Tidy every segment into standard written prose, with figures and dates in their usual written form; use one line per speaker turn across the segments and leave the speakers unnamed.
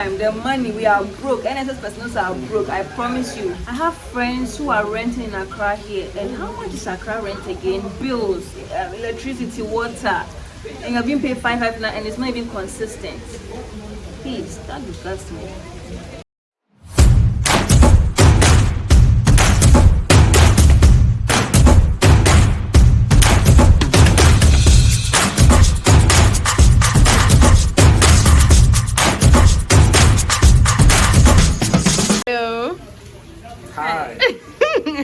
The money, we are broke. NSS personnel are broke, I promise you. I have friends who are renting in Accra here, and how much is Accra rent again? Bills, electricity, water, and you're being paid 559 and it's not even consistent. Please, that disgusts me.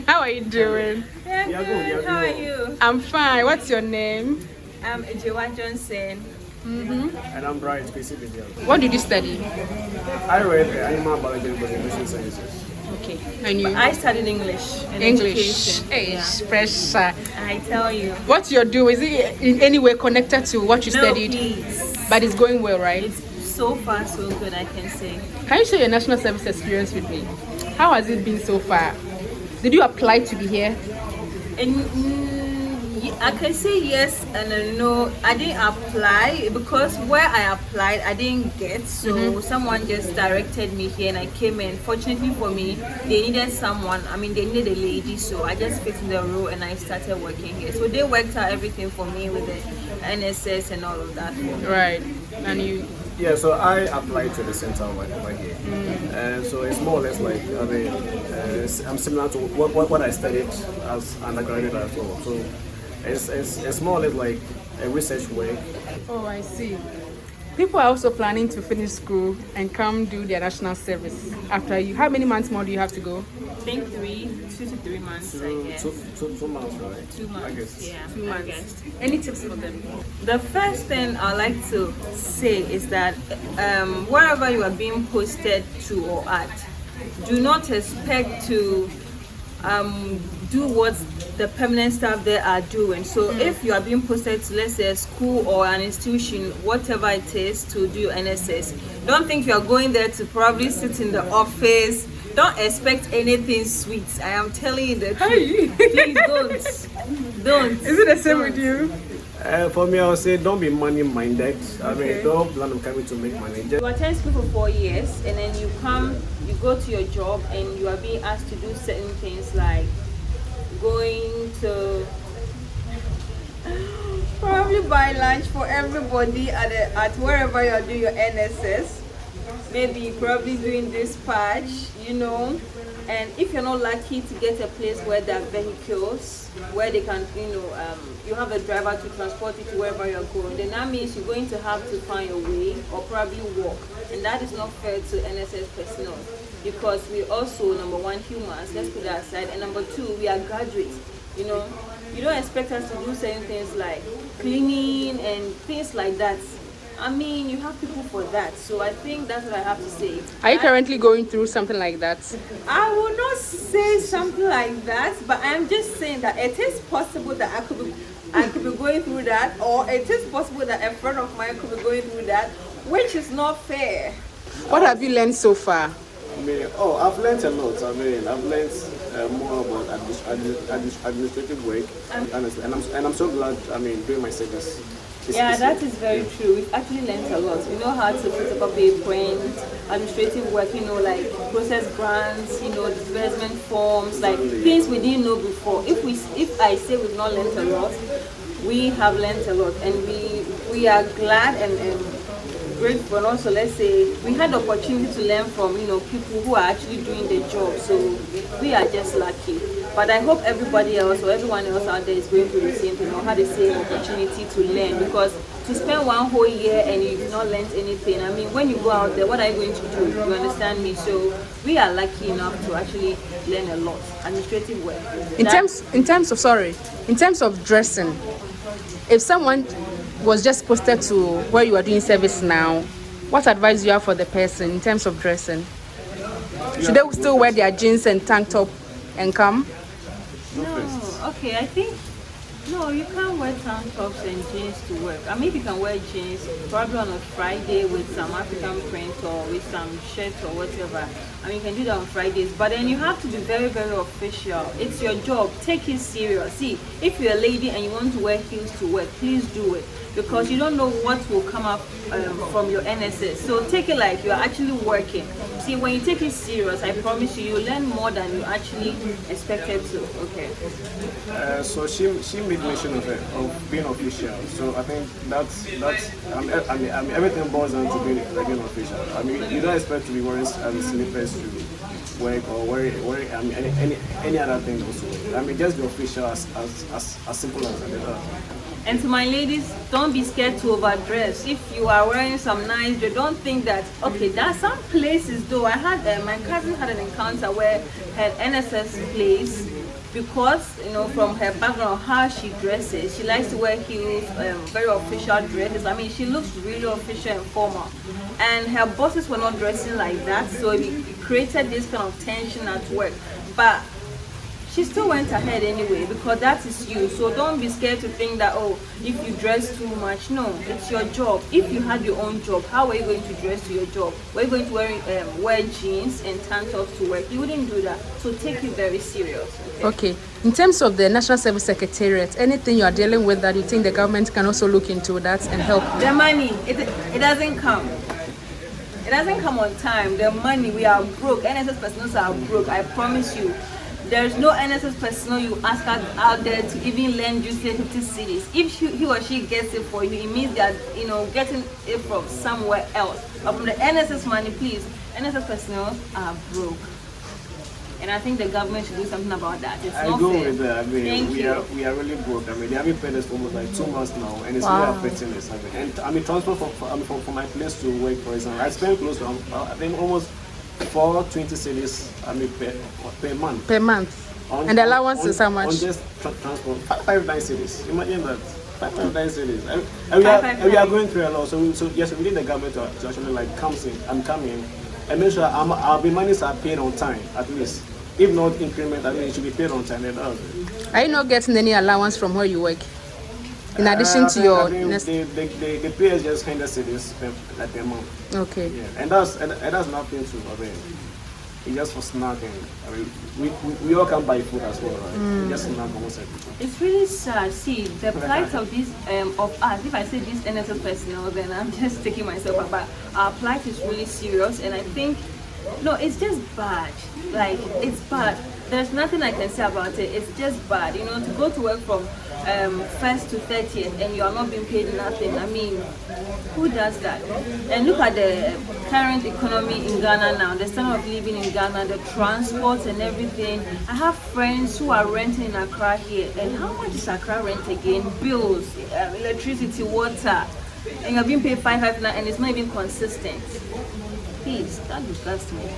How are you doing?
Yeah, good. How are you?
I'm fine. What's your name?
I'm Owusuaa Johnson.
And I'm Brian Spacey.
What did you study?
I read animal biology and conservation sciences.
Okay. And you?
I studied English and
English.
education.
Hey,
Yeah.
fresh.
I tell you.
What you're doing, is it in any way connected to what you studied?
Please.
But it's going well, right?
It's so far so good, I can say.
Can you share your national service experience with me? How has it been so far? Did you apply to be here?
And I can say yes and no. I didn't apply because where I applied I didn't get, so someone just directed me here and I came in. Fortunately for me, they needed someone. I mean, they needed a lady, so I just fit in the role and I started working here. So they worked out everything for me with the NSS and all of that.
Right. And you?
Yeah, so I applied to the center over here. And so it's more or less like, I mean, I'm similar to what I studied as undergraduate as well. So it's more or less like a research work.
Oh, I see. People are also planning to finish school and come do their national service after you. How many months more do you have to go?
I think 2 to 3 months, I guess.
2 months, right?
2 months,
I guess.
yeah.
2 months.
I guess.
Any tips for them?
The first thing I like to say is that wherever you are being posted to or at, do not expect to do what the permanent staff there are doing. So if you are being posted to, let's say, a school or an institution, whatever it is, to do NSS, don't think you are going there to probably sit in the office. Don't expect anything sweet. I am telling you the truth. Please don't.
Is it the same with you?
For me, I would say don't be money minded. I mean, don't plan on coming to make money. Just
You attend school for 4 years and then you go to your job and you are being asked to do certain things like going to probably buy lunch for everybody at wherever you are doing your NSS. Maybe probably doing dispatch, and if you're not lucky to get a place where there are vehicles, where they can, you have a driver to transport you to wherever you're going, then that means you're going to have to find a way or probably walk. And that is not fair to NSS personnel because we also, number one, humans, let's put that aside, and number two, we are graduates, You don't expect us to do certain things like cleaning and things like that. I mean, you have people for that. So I think that's what I have to say.
Are you currently going through something like that?
I will not say something like that, but I'm just saying that it is possible that I could be going through that, or it is possible that a friend of mine could be going through that, which is not fair.
What have you learned so far?
I mean, I've learned a lot. I mean, I've learned more about administrative work, honestly, and I'm so glad. I mean, doing my service.
Yeah, that is very true. We've actually learned a lot. We know how to put up a print, administrative work, like process grants, disbursement forms, like things we didn't know before. If I say we've not learned a lot, we have learned a lot, and we are glad and grateful. And also, let's say we had the opportunity to learn from people who are actually doing the job. So we are just lucky. But I hope everybody else or everyone else out there is going through the same thing or had the same opportunity to learn, because to spend 1 whole year and you've not learned anything, I mean, when you go out there, what are you going to do? You understand me? So we are lucky enough to actually learn a lot. Administrative work.
In terms of dressing, if someone was just posted to where you are doing service now, what advice do you have for the person in terms of dressing? Should they still wear their jeans and tank top and come?
No, okay, I think, no, you can't wear tank tops and jeans to work. I mean, you can wear jeans probably on a Friday with some African print or with some shirt or whatever. I mean, you can do that on Fridays, but then you have to be very, very official. It's your job. Take it serious. See, if you're a lady and you want to wear heels to work, please do it. because you don't know what will come up from your NSS. So take it like you're actually working. See, when you take it serious, I promise you, you learn more than you actually expected to. Okay.
So she made mention of it, of being official. So I think that's I mean everything boils down to being official. I mean, you don't expect to be wearing slippers to work or wearing I mean any other thing also. I mean, just be official as simple as that.
And to my ladies, don't be scared to overdress. If you are wearing some nice dress, don't think that, okay, there are some places though. I had, my cousin had an encounter where her NSS place, because, you know, from her background, how she dresses, she likes to wear heels, very official dresses. I mean, she looks really official and formal. And her bosses were not dressing like that, so it created this kind of tension at work. But she still went ahead anyway, because that is you. So don't be scared to think that, oh, if you dress too much. No, it's your job. If you had your own job, how are you going to dress to your job? Were you going to wear jeans and tank tops to work? You wouldn't do that. So take it very serious.
Okay. In terms of the National Service Secretariat, anything you are dealing with that you think the government can also look into that and help?
The money, it doesn't come. It doesn't come on time. The money, we are broke. NSS personnel are broke, I promise you. There's no NSS personnel you ask out there to even lend you say 50 cedis. If he or she gets it for you, it means that, you know, getting it from somewhere else. But from the NSS money, please, NSS personnel are broke. And I think the government should do something about that. It's not
go
fair.
with that. I mean, we are really broke. I mean, they haven't paid us for almost like 2 months now, and it's really affecting us. I mean, and I mean, transport from my place to work, for example, I spend close to I think almost 420 cedis. I mean, per month.
Per month. And the allowance is how much?
On just transport, 5 cedis. Imagine that. 5 cedis. And we are going through a lot. So yes, we need the government to actually like come in and make sure our monies are paid on time at least. If not increment, I mean it should be paid on time.
Are you not getting any allowance from where you work? In addition to your
the pay is just 100 cedis per month.
Okay.
Yeah, and that's nothing to. I mean, it's just for snacking. I mean, we all can buy food as well, right? We just snack almost everything.
It's really sad. See, the plight of this of us. If I say this NSS personnel, then I'm just taking myself up. But our plight is really serious, and I think, no, it's just bad. Like, it's bad. There's nothing I can say about it. It's just bad. You know, to go to work from 1st to 30th and you are not being paid nothing. I mean, who does that? And look at the current economy in Ghana now, the standard of living in Ghana, the transport and everything. I have friends who are renting in Accra here, and how much is Accra rent again? Bills, electricity, water, and you're being paid 5 and it's not even consistent. Please, that disgusts me.